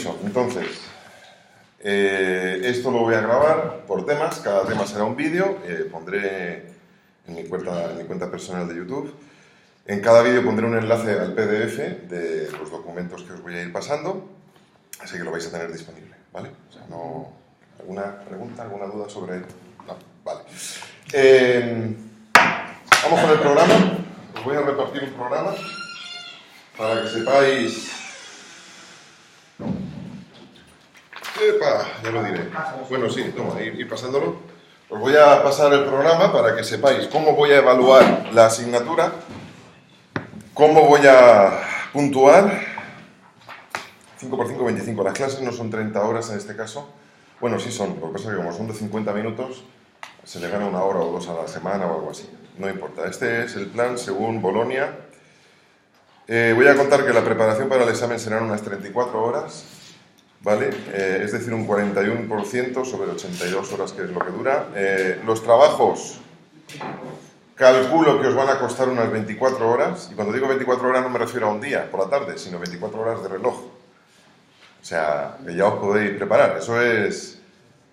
dicho, entonces, esto lo voy a grabar por temas, cada tema será un vídeo, pondré en mi cuenta personal de YouTube. En cada vídeo pondré un enlace al PDF de los documentos que os voy a ir pasando, así que lo vais a tener disponible, ¿vale? O sea, no... ¿Alguna pregunta, alguna duda sobre...? No, vale. Vamos con el programa. Os voy a repartir un programa para que sepáis... ¡Epa! Ya lo diré. Bueno, sí, toma, ir pasándolo. Os voy a pasar el programa para que sepáis cómo voy a evaluar la asignatura, cómo voy a puntuar. 5 por 5, 25. Las clases no son 30 horas en este caso. Bueno, sí son. Lo que pasa es que como son de 50 minutos, se le gana 1 hora o 2 a la semana o algo así. No importa. Este es el plan según Bolonia. Voy a contar que la preparación para el examen serán unas 34 horas, ¿vale? Es decir, un 41% sobre 82 horas, que es lo que dura. Los trabajos, calculo que os van a costar unas 24 horas. Y cuando digo 24 horas no me refiero a un día por la tarde, sino 24 horas de reloj. O sea, que ya os podéis preparar. Eso es,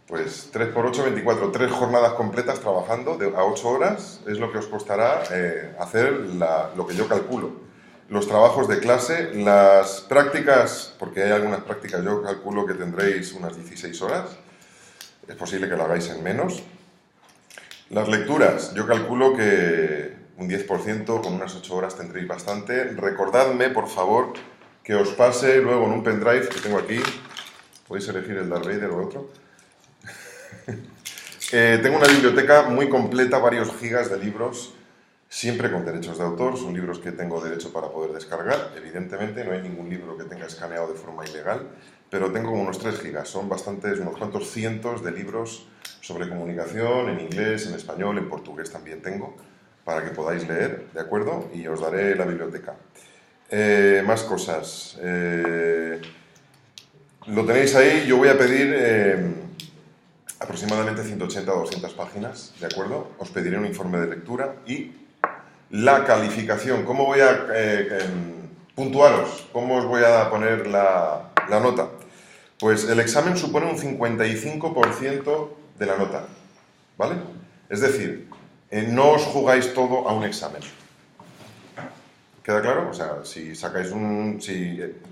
pues, 3 por 8, 24. 3 jornadas completas trabajando a 8 horas es lo que os costará hacer lo que yo calculo. Los trabajos de clase, las prácticas, porque hay algunas prácticas, yo calculo que tendréis unas 16 horas. Es posible que lo hagáis en menos. Las lecturas, yo calculo que un 10%, con unas 8 horas tendréis bastante. Recordadme, por favor, que os pase luego en un pendrive que tengo aquí. Podéis elegir el Darth Vader o otro. Tengo una biblioteca muy completa, varios gigas de libros, siempre con derechos de autor. Son libros que tengo derecho para poder descargar. Evidentemente no hay ningún libro que tenga escaneado de forma ilegal, pero tengo unos 3 gigas. Son bastantes, unos cuantos cientos de libros sobre comunicación, en inglés, en español, en portugués también tengo, para que podáis leer, ¿de acuerdo? Y os daré la biblioteca. Más cosas. Lo tenéis ahí. Yo voy a pedir aproximadamente 180 o 200 páginas, ¿de acuerdo? Os pediré un informe de lectura y la calificación. ¿Cómo voy a puntuaros? ¿Cómo os voy a poner la nota? Pues el examen supone un 55% de la nota, ¿vale? Es decir, no os jugáis todo a un examen. ¿Queda claro? O sea, si sacáis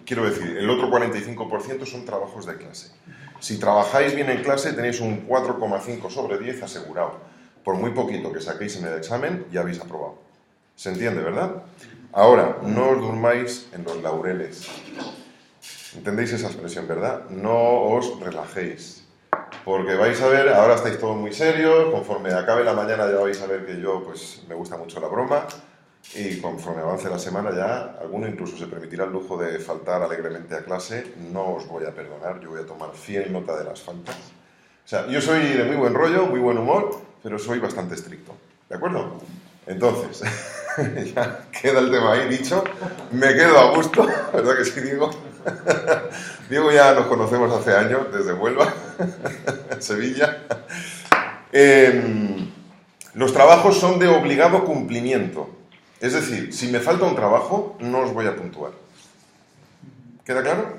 quiero decir, el otro 45% son trabajos de clase. Si trabajáis bien en clase, tenéis un 4,5 sobre 10 asegurado. Por muy poquito que saquéis en el examen, ya habéis aprobado. ¿Se entiende, verdad? Ahora, no os durmáis en los laureles. ¿Entendéis esa expresión, verdad? No os relajéis. Porque vais a ver, ahora estáis todos muy serios, conforme acabe la mañana ya vais a ver que yo, pues, me gusta mucho la broma. Y conforme avance la semana ya, alguno incluso se permitirá el lujo de faltar alegremente a clase. No os voy a perdonar, yo voy a tomar fiel nota de las faltas. O sea, yo soy de muy buen rollo, muy buen humor, pero soy bastante estricto, ¿de acuerdo? Entonces, ya queda el tema ahí dicho. Me quedo a gusto, ¿verdad que sí, Diego? Diego ya nos conocemos hace años, desde Huelva, Sevilla. Los trabajos son de obligado cumplimiento. Es decir, si me falta un trabajo, no os voy a puntuar. ¿Queda claro?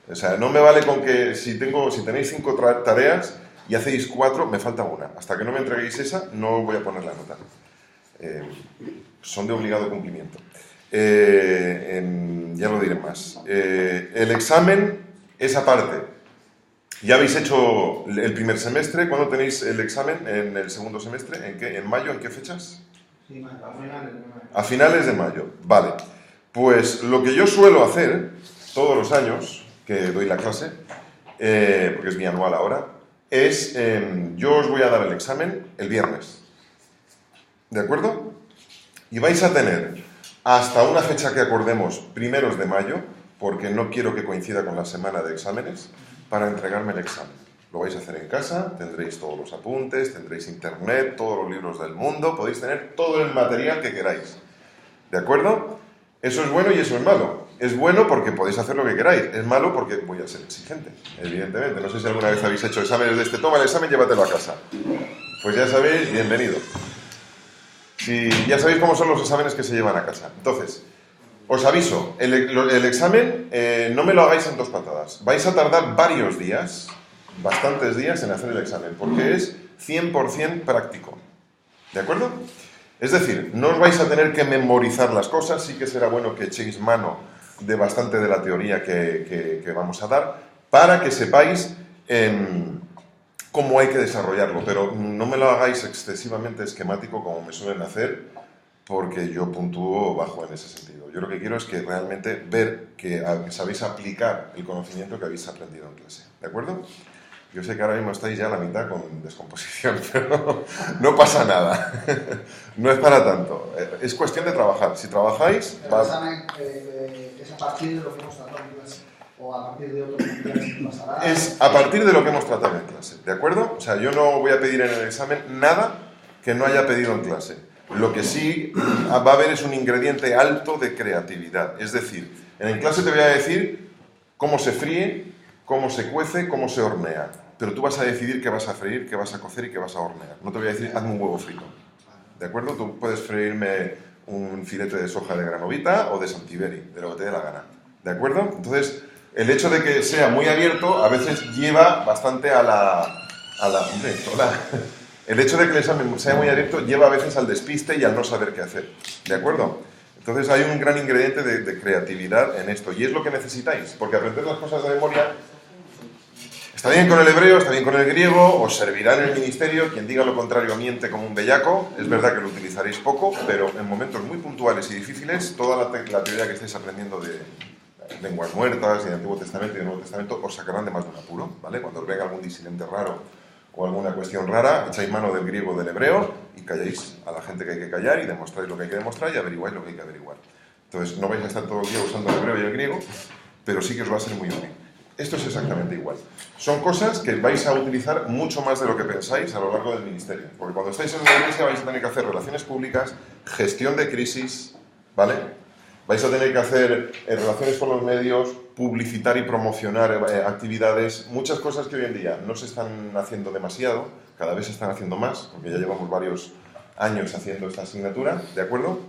O sea, no me vale con que si tenéis 5 tareas y hacéis 4, me falta una. Hasta que no me entreguéis esa, no os voy a poner la nota. Son de obligado cumplimiento. Ya lo diré más. El examen es aparte. ¿Ya habéis hecho el primer semestre? ¿Cuándo tenéis el examen en el segundo semestre? ¿En qué? ¿En mayo? ¿En qué fechas? Sí, a finales de mayo. A finales de mayo, vale. Pues lo que yo suelo hacer todos los años que doy la clase, porque es bianual ahora, es yo os voy a dar el examen el viernes. ¿De acuerdo? Y vais a tener hasta una fecha que acordemos, primeros de mayo, porque no quiero que coincida con la semana de exámenes, para entregarme el examen. Lo vais a hacer en casa, tendréis todos los apuntes, tendréis internet, todos los libros del mundo, podéis tener todo el material que queráis. ¿De acuerdo? Eso es bueno y eso es malo. Es bueno porque podéis hacer lo que queráis. Es malo porque voy a ser exigente, evidentemente. No sé si alguna vez habéis hecho exámenes de este. Toma el examen, llévatelo a casa. Pues ya sabéis, bienvenido. Si ya sabéis cómo son los exámenes que se llevan a casa. Entonces, Os aviso, el examen no me lo hagáis en 2 patadas. Vais a tardar varios días, bastantes días en hacer el examen, porque es 100% práctico. ¿De acuerdo? Es decir, no os vais a tener que memorizar las cosas, sí que será bueno que echéis mano de bastante de la teoría que vamos a dar, para que sepáis cómo hay que desarrollarlo, pero no me lo hagáis excesivamente esquemático como me suelen hacer, porque yo puntúo bajo en ese sentido. Yo lo que quiero es que realmente ver que sabéis aplicar el conocimiento que habéis aprendido en clase. ¿De acuerdo? Yo sé que ahora mismo estáis ya a la mitad con descomposición, pero no pasa nada. No es para tanto. Es cuestión de trabajar. Si trabajáis... ¿El examen es a partir de lo que hemos tratado en clase? ¿O a partir de otros materiales que pasará? Es a partir de lo que hemos tratado en clase. ¿De acuerdo? O sea, yo no voy a pedir en el examen nada que no haya pedido en clase. Lo que sí va a haber es un ingrediente alto de creatividad. Es decir, en clase te voy a decir cómo se fríe, cómo se cuece, cómo se hornea. Pero tú vas a decidir qué vas a freír, qué vas a cocer y qué vas a hornear. No te voy a decir, hazme un huevo frito. ¿De acuerdo? Tú puedes freírme un filete de soja de granovita o de santiberi, de lo que te dé la gana. ¿De acuerdo? Entonces, el hecho de que sea muy abierto a veces lleva bastante a la... Hombre, hola. El hecho de que el examen sea muy abierto lleva a veces al despiste y al no saber qué hacer. ¿De acuerdo? Entonces hay un gran ingrediente de creatividad en esto. Y es lo que necesitáis, porque aprender las cosas de memoria está bien con el hebreo, está bien con el griego, os servirá en el ministerio. Quien diga lo contrario miente como un bellaco. Es verdad que lo utilizaréis poco, pero en momentos muy puntuales y difíciles, toda la teoría que estáis aprendiendo de lenguas muertas y de Antiguo Testamento y de Nuevo Testamento os sacarán de más de un apuro, ¿vale? Cuando os venga algún disidente raro o alguna cuestión rara, echáis mano del griego o del hebreo y calláis a la gente que hay que callar y demostráis lo que hay que demostrar y averiguáis lo que hay que averiguar. Entonces, no vais a estar todo el día usando el hebreo y el griego, pero sí que os va a ser muy útil. Esto es exactamente igual. Son cosas que vais a utilizar mucho más de lo que pensáis a lo largo del ministerio. Porque cuando estáis en la iglesia vais a tener que hacer relaciones públicas, gestión de crisis, ¿vale? Vais a tener que hacer relaciones con los medios, publicitar y promocionar actividades, muchas cosas que hoy en día no se están haciendo demasiado, cada vez se están haciendo más, porque ya llevamos varios años haciendo esta asignatura, ¿de acuerdo?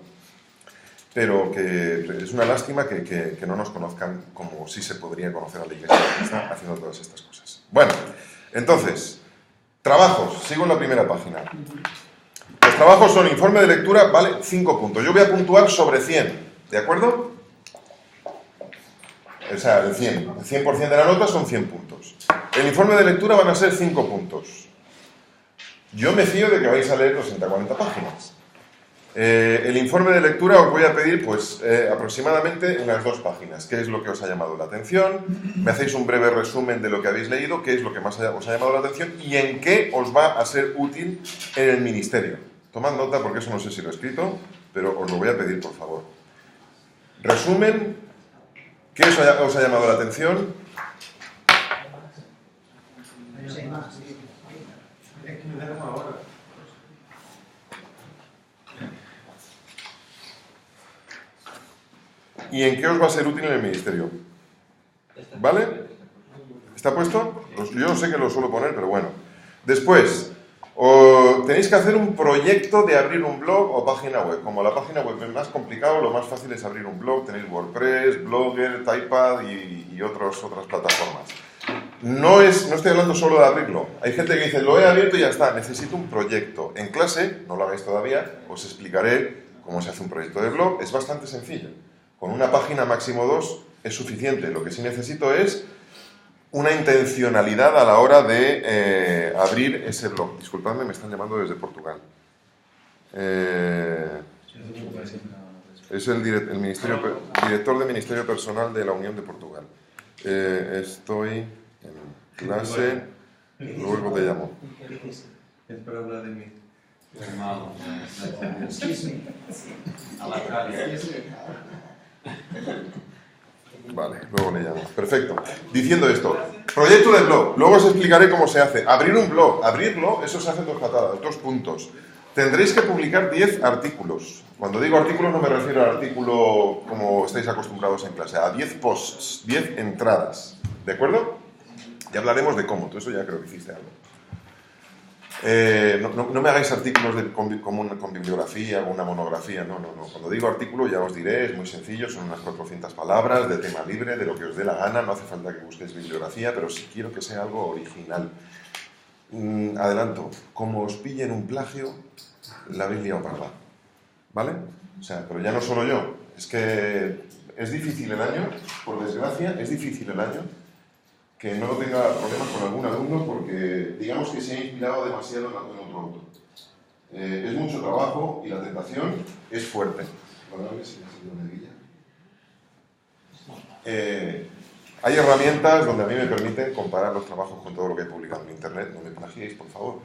Pero que es una lástima que no nos conozcan como sí se podría conocer a la iglesia que está haciendo todas estas cosas. Bueno, entonces, trabajos, sigo en la primera página. Los trabajos son informe de lectura, vale 5 puntos. Yo voy a puntuar sobre 100. ¿De acuerdo? O sea, el 100% de la nota son 100 puntos. El informe de lectura van a ser 5 puntos. Yo me fío de que vais a leer 240 páginas. El informe de lectura os voy a pedir, pues, aproximadamente unas 2 páginas. ¿Qué es lo que os ha llamado la atención? Me hacéis un breve resumen de lo que habéis leído, qué es lo que más os ha llamado la atención y en qué os va a ser útil en el ministerio. Tomad nota porque eso no sé si lo he escrito, pero os lo voy a pedir, por favor. Resumen, ¿qué os ha llamado la atención? ¿Y en qué os va a ser útil en el ministerio? ¿Vale? ¿Está puesto? Yo sé que lo suelo poner, pero bueno. Después, tenéis que hacer un proyecto de abrir un blog o página web. Como la página web es más complicado, lo más fácil es abrir un blog. Tenéis WordPress, Blogger, Typepad y otras plataformas. No estoy hablando solo de abrirlo. Hay gente que dice, lo he abierto y ya está. Necesito un proyecto. En clase, no lo hagáis todavía, os explicaré cómo se hace un proyecto de blog. Es bastante sencillo. Con una página, máximo 2, es suficiente. Lo que sí necesito es una intencionalidad a la hora de abrir ese blog. Disculpadme, me están llamando desde Portugal. Es el director de Ministerio Personal de la Unión de Portugal. Estoy en clase, luego te llamo. Es para hablar de mí. Vale, luego le llamo. Perfecto. Diciendo esto, proyecto de blog. Luego os explicaré cómo se hace. Abrir un blog. Abrirlo, eso se hace en 2 patadas, 2 puntos. Tendréis que publicar 10 artículos. Cuando digo artículos no me refiero al artículo como estáis acostumbrados en clase, a 10 posts, 10 entradas. ¿De acuerdo? Ya hablaremos de cómo. Tú eso ya creo que hiciste algo. No me hagáis artículos con bibliografía o una monografía, no. Cuando digo artículo ya os diré, es muy sencillo, son unas 400 palabras de tema libre, de lo que os dé la gana, no hace falta que busquéis bibliografía, pero sí quiero que sea algo original. Adelanto, como os pillen un plagio, la habéis liado parda, ¿vale? O sea, pero ya no solo yo, es que es difícil el año, por desgracia, es difícil el año que no tenga problemas con algún alumno porque digamos que se ha inspirado demasiado en otro autor. Es mucho trabajo y la tentación es fuerte. Hay herramientas donde a mí me permiten comparar los trabajos con todo lo que he publicado en Internet. No me plagiéis, por favor.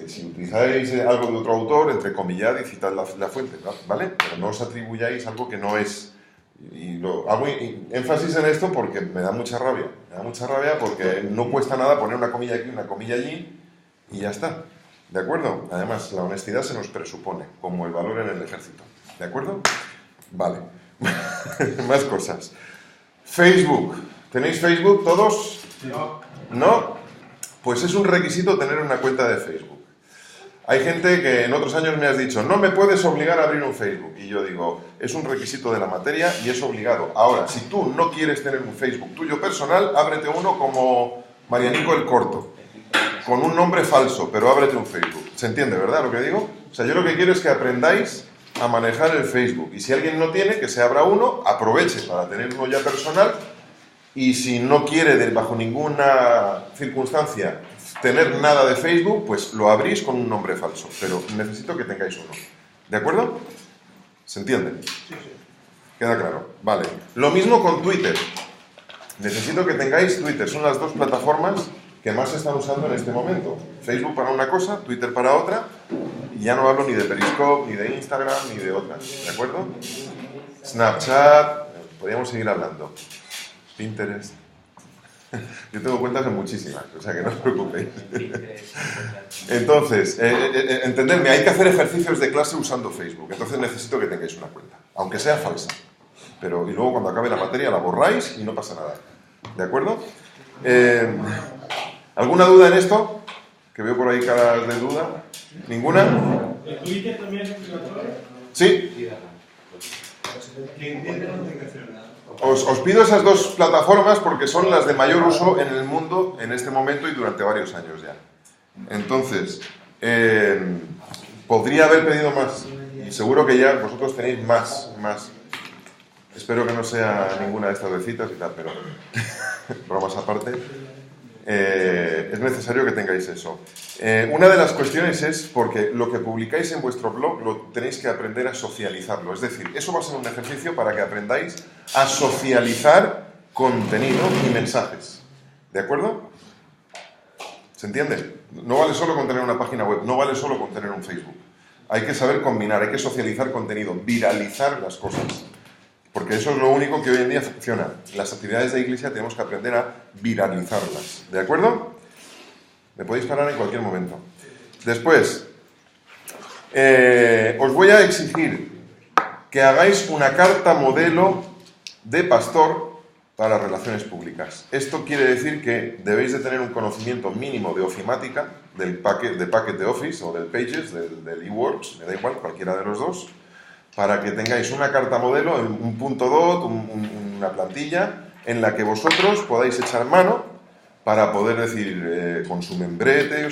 Si utilizáis algo de otro autor, entrecomillad y citad la fuente, ¿vale? Pero no os atribuyáis algo que no es. Y hago énfasis en esto porque me da mucha rabia. Me da mucha rabia porque no cuesta nada poner una comilla aquí, una comilla allí y ya está. ¿De acuerdo? Además, la honestidad se nos presupone, como el valor en el ejército. ¿De acuerdo? Vale. Más cosas. Facebook. ¿Tenéis Facebook todos? No. ¿No? Pues es un requisito tener una cuenta de Facebook. Hay gente que en otros años me has dicho, no me puedes obligar a abrir un Facebook. Y yo digo, es un requisito de la materia y es obligado. Ahora, si tú no quieres tener un Facebook tuyo personal, ábrete uno como Marianico el Corto, con un nombre falso, pero ábrete un Facebook. ¿Se entiende, verdad, lo que digo? O sea, yo lo que quiero es que aprendáis a manejar el Facebook. Y si alguien no tiene, que se abra uno, aproveche para tener uno ya personal. Y si no quiere, bajo ninguna circunstancia, tener nada de Facebook, pues lo abrís con un nombre falso. Pero necesito que tengáis uno. ¿De acuerdo? ¿Se entiende? Sí. ¿Queda claro? Vale. Lo mismo con Twitter. Necesito que tengáis Twitter. Son las dos plataformas que más se están usando en este momento. Facebook para una cosa, Twitter para otra. Y ya no hablo ni de Periscope, ni de Instagram, ni de otras. ¿De acuerdo? Snapchat. Podríamos seguir hablando. Pinterest. Yo tengo cuentas en muchísimas, o sea que no os preocupéis. Entonces, entendedme, hay que hacer ejercicios de clase usando Facebook, entonces necesito que tengáis una cuenta, aunque sea falsa. Y luego cuando acabe la materia la borráis y no pasa nada. ¿De acuerdo? ¿Alguna duda en esto? Que veo por ahí caras de duda. ¿Ninguna? ¿El Twitter también es obligatorio? Sí. Quien entiende no tiene que hacer nada. Os pido esas dos plataformas porque son las de mayor uso en el mundo en este momento y durante varios años ya. Entonces, podría haber pedido más. Y seguro que ya vosotros tenéis más. Espero que no sea ninguna de estas de citas y tal, pero bromas aparte. Es necesario que tengáis eso. Una de las cuestiones es porque lo que publicáis en vuestro blog lo tenéis que aprender a socializarlo. Es decir, eso va a ser un ejercicio para que aprendáis a socializar contenido y mensajes. ¿De acuerdo? ¿Se entiende? No vale solo con tener una página web, no vale solo con tener un Facebook. Hay que saber combinar, hay que socializar contenido, viralizar las cosas. Porque eso es lo único que hoy en día funciona. Las actividades de iglesia tenemos que aprender a viralizarlas. ¿De acuerdo? Me podéis parar en cualquier momento. Después, os voy a exigir que hagáis una carta modelo de pastor para relaciones públicas. Esto quiere decir que debéis de tener un conocimiento mínimo de ofimática, de Packet de Office o del Pages, del eWorks, me da igual, cualquiera de los dos, para que tengáis una carta modelo, un punto dot, una plantilla, en la que vosotros podáis echar mano para poder decir con su membrete,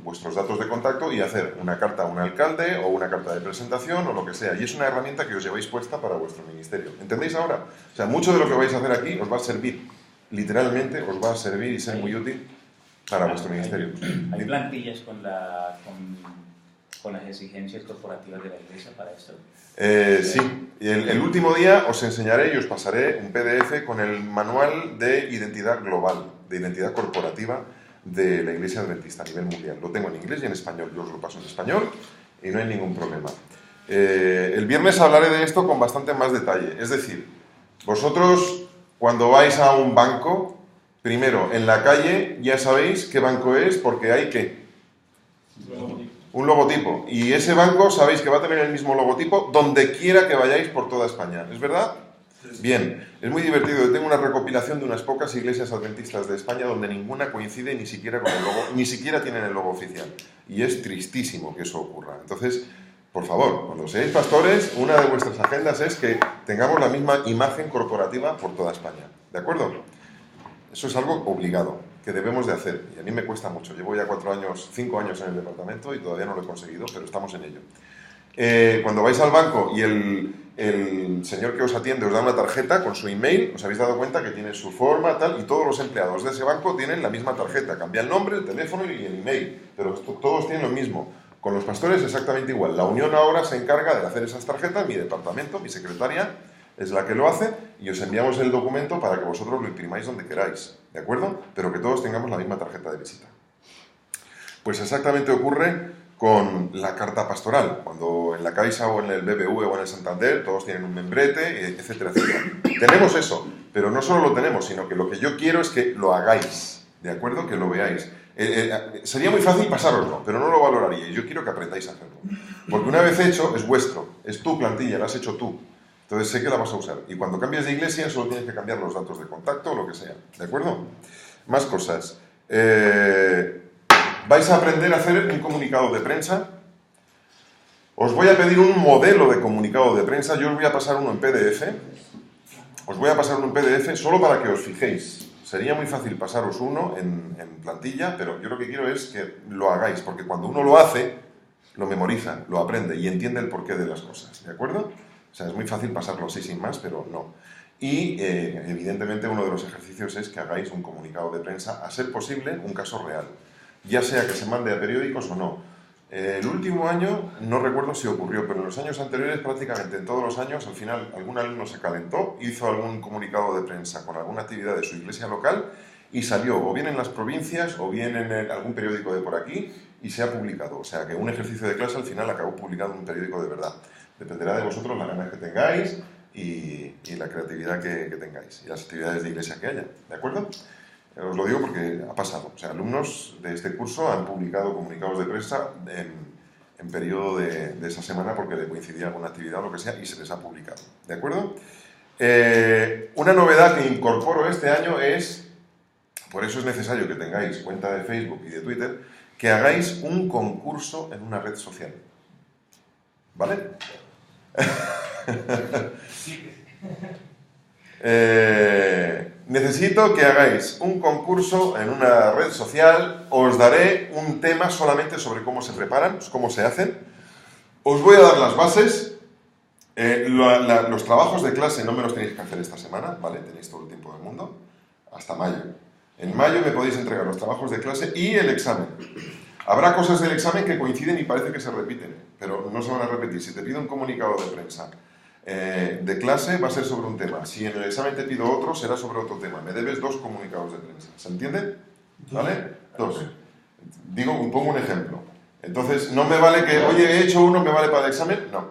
vuestros datos de contacto y hacer una carta a un alcalde o una carta de presentación o lo que sea. Y es una herramienta que os lleváis puesta para vuestro ministerio. ¿Entendéis ahora? O sea, mucho de lo que vais a hacer aquí os va a servir, literalmente os va a servir y ser muy útil para vuestro ministerio. ¿Hay plantillas con las exigencias corporativas de la iglesia para esto? Sí, el último día os enseñaré y os pasaré un PDF con el manual de identidad global, de identidad corporativa de la Iglesia Adventista a nivel mundial. Lo tengo en inglés y en español, yo os lo paso en español y no hay ningún problema. El viernes hablaré de esto con bastante más detalle, es decir, vosotros cuando vais a un banco, primero en la calle ya sabéis qué banco es porque hay ¿qué? Un logotipo. Y ese banco sabéis que va a tener el mismo logotipo donde quiera que vayáis por toda España. ¿Es verdad? Bien, es muy divertido. Yo tengo una recopilación de unas pocas iglesias adventistas de España donde ninguna coincide ni siquiera con el logo, ni siquiera tienen el logo oficial. Y es tristísimo que eso ocurra. Entonces, por favor, cuando seáis pastores, una de vuestras agendas es que tengamos la misma imagen corporativa por toda España. ¿De acuerdo? Eso es algo obligado, que debemos de hacer. Y a mí me cuesta mucho. Llevo ya 5 años en el departamento y todavía no lo he conseguido, pero estamos en ello. Cuando vais al banco y el señor que os atiende os da una tarjeta con su email, os habéis dado cuenta que tiene su forma, tal, y todos los empleados de ese banco tienen la misma tarjeta. Cambia el nombre, el teléfono y el email, pero todos tienen lo mismo. Con los pastores exactamente igual. La Unión ahora se encarga de hacer esas tarjetas, mi departamento, mi secretaria es la que lo hace, y os enviamos el documento para que vosotros lo imprimáis donde queráis, ¿de acuerdo? Pero que todos tengamos la misma tarjeta de visita. Pues exactamente ocurre con la carta pastoral, cuando en la Caixa o en el BBV o en el Santander todos tienen un membrete, etcétera, etcétera. Tenemos eso, pero no solo lo tenemos, sino que lo que yo quiero es que lo hagáis, ¿de acuerdo? Que lo veáis. Sería muy fácil pasároslo, pero no lo valoraría, y yo quiero que aprendáis a hacerlo. Porque una vez hecho, es vuestro, es tu plantilla, la has hecho tú. Entonces sé que la vas a usar. Y cuando cambies de iglesia, solo tienes que cambiar los datos de contacto o lo que sea, ¿de acuerdo? Más cosas. Vais a aprender a hacer un comunicado de prensa. Os voy a pedir un modelo de comunicado de prensa. Yo os voy a pasar uno en PDF. Os voy a pasar uno en PDF solo para que os fijéis. Sería muy fácil pasaros uno en plantilla, pero yo lo que quiero es que lo hagáis, porque cuando uno lo hace, lo memoriza, lo aprende y entiende el porqué de las cosas, ¿de acuerdo? O sea, es muy fácil pasarlo así sin más, pero no. Y, evidentemente, uno de los ejercicios es que hagáis un comunicado de prensa, a ser posible, un caso real. Ya sea que se mande a periódicos o no. El último año, no recuerdo si ocurrió, pero en los años anteriores, prácticamente en todos los años, al final algún alumno se calentó, hizo algún comunicado de prensa con alguna actividad de su iglesia local y salió o bien en las provincias o bien en algún periódico de por aquí y se ha publicado. O sea que un ejercicio de clase al final acabó publicado en un periódico de verdad. Dependerá de vosotros la ganas que tengáis y la creatividad que tengáis y las actividades de iglesia que haya. ¿De acuerdo? Os lo digo porque ha pasado. O sea, alumnos de este curso han publicado comunicados de prensa en periodo de esa semana porque le coincidía alguna actividad o lo que sea y se les ha publicado. ¿De acuerdo? Una novedad que incorporo este año es, por eso es necesario que tengáis cuenta de Facebook y de Twitter, que hagáis un concurso en una red social. ¿Vale? Necesito que hagáis un concurso en una red social. Os daré un tema solamente sobre cómo se preparan, cómo se hacen. Os voy a dar las bases. Los trabajos de clase no me los tenéis que hacer esta semana, ¿vale? Tenéis todo el tiempo del mundo, hasta mayo. En mayo me podéis entregar los trabajos de clase y el examen. Habrá cosas del examen que coinciden y parece que se repiten, pero no se van a repetir. Si te pido un comunicado de prensa de clase, va a ser sobre un tema. Si en el examen te pido otro, será sobre otro tema. Me debes 2 comunicados de prensa. ¿Se entiende? ¿Vale? 2. Pongo un ejemplo. Entonces, no me vale que, oye, he hecho uno, ¿me vale para el examen? No.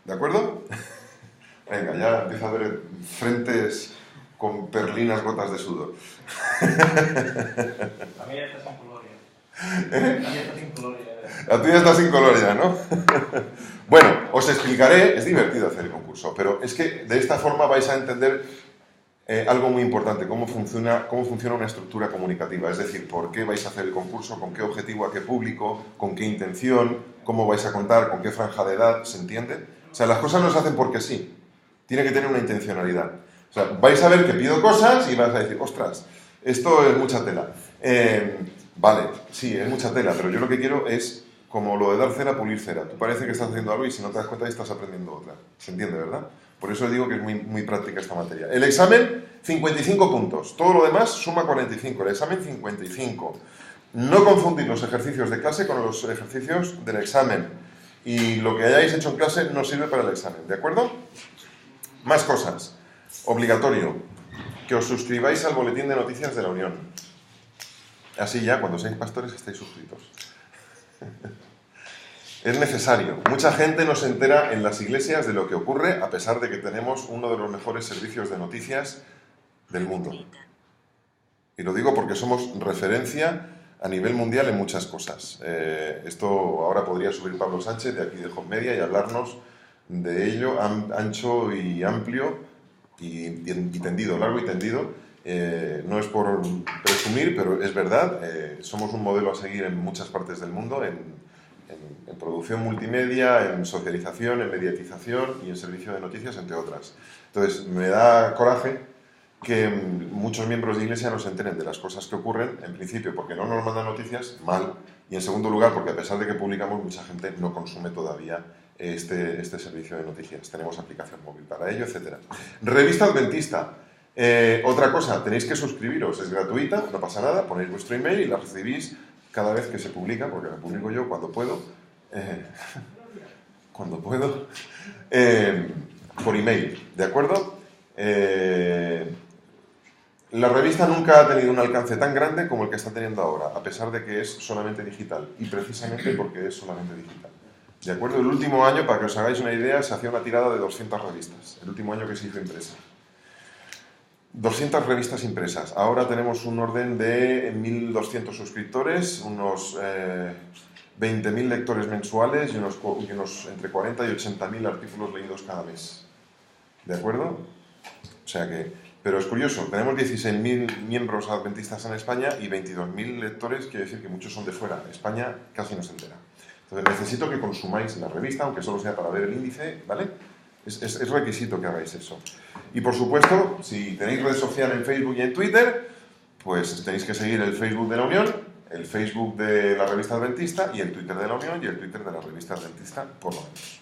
¿De acuerdo? Venga, ya empiezo a ver frentes con perlinas gotas de sudor. La mía está sin color ya. La mía está sin color ya. La tuya está sin color ya, ¿no? Bueno, os explicaré, es divertido hacer el concurso, pero es que de esta forma vais a entender algo muy importante, cómo funciona una estructura comunicativa, es decir, por qué vais a hacer el concurso, con qué objetivo, a qué público, con qué intención, cómo vais a contar, con qué franja de edad, ¿se entiende? O sea, las cosas no se hacen porque sí, tiene que tener una intencionalidad. O sea, vais a ver que pido cosas y vais a decir, ostras, esto es mucha tela. Vale, sí, es mucha tela, pero yo lo que quiero es, como lo de dar cera, pulir cera. Tú parece que estás haciendo algo y si no te das cuenta estás aprendiendo otra. ¿Se entiende, verdad? Por eso digo que es muy, muy práctica esta materia. El examen, 55 puntos. Todo lo demás suma 45. El examen, 55. No confundir los ejercicios de clase con los ejercicios del examen. Y lo que hayáis hecho en clase no sirve para el examen. ¿De acuerdo? Más cosas. Obligatorio. Que os suscribáis al boletín de noticias de la Unión. Así ya, cuando seáis pastores, estáis suscritos. Es necesario. Mucha gente no se entera en las iglesias de lo que ocurre, a pesar de que tenemos uno de los mejores servicios de noticias del mundo. Y lo digo porque somos referencia a nivel mundial en muchas cosas. Esto ahora podría subir Pablo Sánchez de aquí de Home Media y hablarnos de ello ancho y amplio y tendido, largo y tendido. No es por presumir, pero es verdad. Somos un modelo a seguir en muchas partes del mundo, en producción multimedia, en socialización, en mediatización y en servicio de noticias, entre otras. Entonces, me da coraje que muchos miembros de Iglesia no se enteren de las cosas que ocurren, en principio porque no nos mandan noticias, mal, y en segundo lugar porque a pesar de que publicamos, mucha gente no consume todavía este servicio de noticias. Tenemos aplicación móvil para ello, etc. Revista Adventista. Otra cosa, tenéis que suscribiros, es gratuita, no pasa nada, ponéis vuestro email y la recibís cada vez que se publica, porque la publico yo cuando puedo, por email, ¿de acuerdo? La revista nunca ha tenido un alcance tan grande como el que está teniendo ahora, a pesar de que es solamente digital, y precisamente porque es solamente digital. ¿De acuerdo? El último año, para que os hagáis una idea, se hacía una tirada de 200 revistas, el último año que se hizo impresa. 200 revistas impresas. Ahora tenemos un orden de 1.200 suscriptores, unos 20.000 lectores mensuales y unos entre 40 y 80.000 artículos leídos cada mes. ¿De acuerdo? O sea que... Pero es curioso, tenemos 16.000 miembros adventistas en España y 22.000 lectores, quiere decir que muchos son de fuera. España casi no se entera. Entonces necesito que consumáis la revista, aunque solo sea para ver el índice, ¿vale? Es requisito que hagáis eso. Y por supuesto, si tenéis red social en Facebook y en Twitter, pues tenéis que seguir el Facebook de la Unión, el Facebook de la revista Adventista y el Twitter de la Unión y el Twitter de la revista Adventista, por lo menos.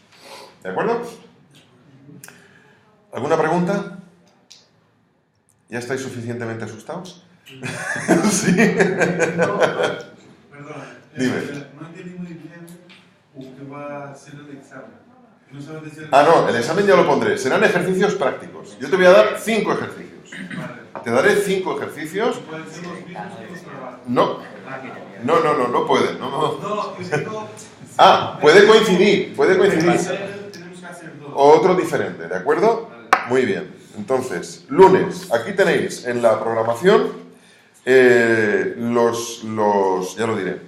¿De acuerdo? ¿Alguna pregunta? ¿Ya estáis suficientemente asustados? Sí. Perdona. Dime. No entendí muy bien qué va a ser el examen. No sabes decir... No, el examen ya lo pondré. Serán ejercicios prácticos. Yo te voy a dar 5 ejercicios. Vale. Te daré 5 ejercicios. ¿Pueden ser los mismos que los trabajos? No pueden. No. No, yo digo... Puede coincidir. Tenemos que hacer dos. Otro diferente, ¿de acuerdo? Muy bien. Entonces, lunes, aquí tenéis en la programación ya lo diré,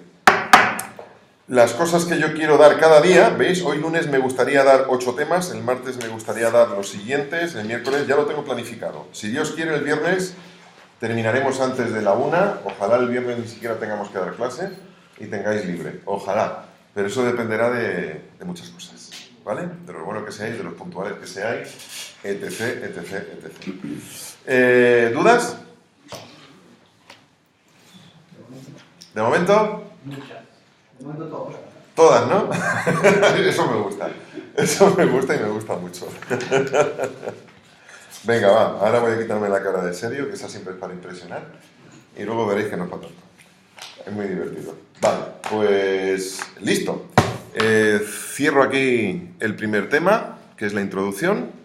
las cosas que yo quiero dar cada día. ¿Veis? Hoy lunes me gustaría dar 8 temas, el martes me gustaría dar los siguientes, el miércoles ya lo tengo planificado. Si Dios quiere, el viernes terminaremos antes de la 1, ojalá el viernes ni siquiera tengamos que dar clase y tengáis libre, ojalá, pero eso dependerá de muchas cosas, ¿vale? De lo bueno que seáis, de los puntuales que seáis, etc. ¿Dudas? ¿De momento? Muchas. De momento todos. Todas, ¿no? Eso me gusta. Eso me gusta y me gusta mucho. Venga, va. Ahora voy a quitarme la cara de serio, que esa siempre es para impresionar. Y luego veréis que no es para tanto. Es muy divertido. Vale, pues listo. Cierro aquí el primer tema, que es la introducción.